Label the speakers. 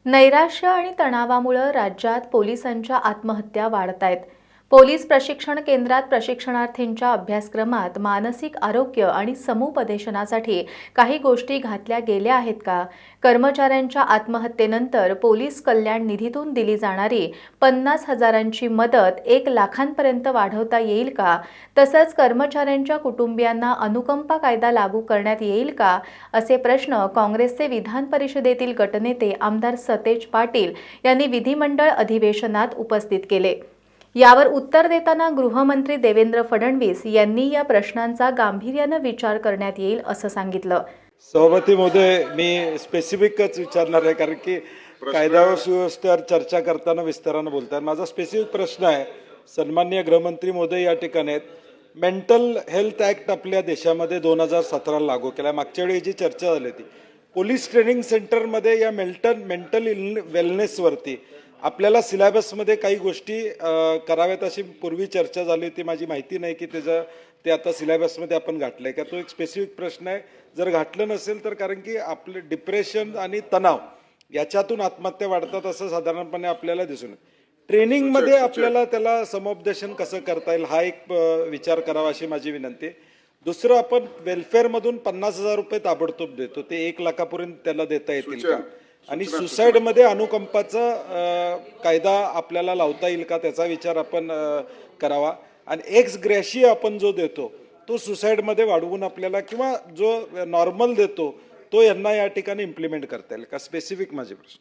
Speaker 1: नैराश्य आणि तणावामुळे राज्यात पोलिसांच्या आत्महत्या वाढत आहेत। पोलीस प्रशिक्षण केंद्रात प्रशिक्षणार्थींच्या अभ्यासक्रमात मानसिक आरोग्य आणि समुपदेशनासाठी काही गोष्टी घातल्या गेल्या आहेत का? कर्मचाऱ्यांच्या आत्महत्येनंतर पोलीस कल्याण निधीतून दिली जाणारी 50,000ची मदत 1 लाखांपर्यंत वाढवता येईल का? तसंच कर्मचाऱ्यांच्या कुटुंबियांना अनुकंपा कायदा लागू करण्यात येईल का? असे प्रश्न काँग्रेसचे विधान परिषदेतील गटनेते आमदार सतेज पाटील यांनी विधिमंडळ अधिवेशनात उपस्थित केले। यावर उत्तर देताना गृहमंत्री देवेंद्र फडणवीस यांनी या प्रश्नांचा गांभीर्याने विचार करण्यात येईल असं सांगितलं।
Speaker 2: सभापती महोदय, मी स्पेसिफिकच विचारणार आहे कारण की कायदा व सुव्यवस्थेवर चर्चा करताना विस्ताराने बोलतात। माझा स्पेसिफिक प्रश्न आहे, सन्माननीय गृहमंत्री महोदय या ठिकाणी आहेत। मेंटल हेल्थ ॲक्ट आपल्या देशामध्ये 2017 लागू केला। मागच्या वेळी जी चर्चा झाली होती पोलीस ट्रेनिंग सेंटरमध्ये या मेंटल वेलनेसवरती आपल्याला सिलेबसमध्ये काही गोष्टी कराव्यात अशी पूर्वी चर्चा झाली होती। माझी माहिती नाही की ते आता सिलेबसमध्ये आपण घातलं आहे का, तो एक स्पेसिफिक प्रश्न आहे। जर घातलं नसेल तर कारण की आपले डिप्रेशन आणि तणाव याच्यातून आत्महत्या वाढतात असं साधारणपणे आपल्याला दिसून येतं। ट्रेनिंगमध्ये आपल्याला त्याला समुपदेशन कसं करता येईल हा एक विचार करावा अशी माझी विनंती आहे। दुसरं, आपण वेलफेअरमधून 50,000 रुपये ताबडतोब देतो, ते 1 लाखापर्यंत त्याला देता येतील का? आणि सुसाईडमध्ये अनुकंपाचा कायदा आपल्याला लावता येईल का त्याचा विचार आपण करावा। आणि एक्स ग्रेशिया आपण जो देतो तो सुसाईडमध्ये वाढवून आपल्याला किंवा जो नॉर्मल देतो तो यांना या ठिकाणी इम्प्लिमेंट करता येईल का? स्पेसिफिक माझे प्रश्न।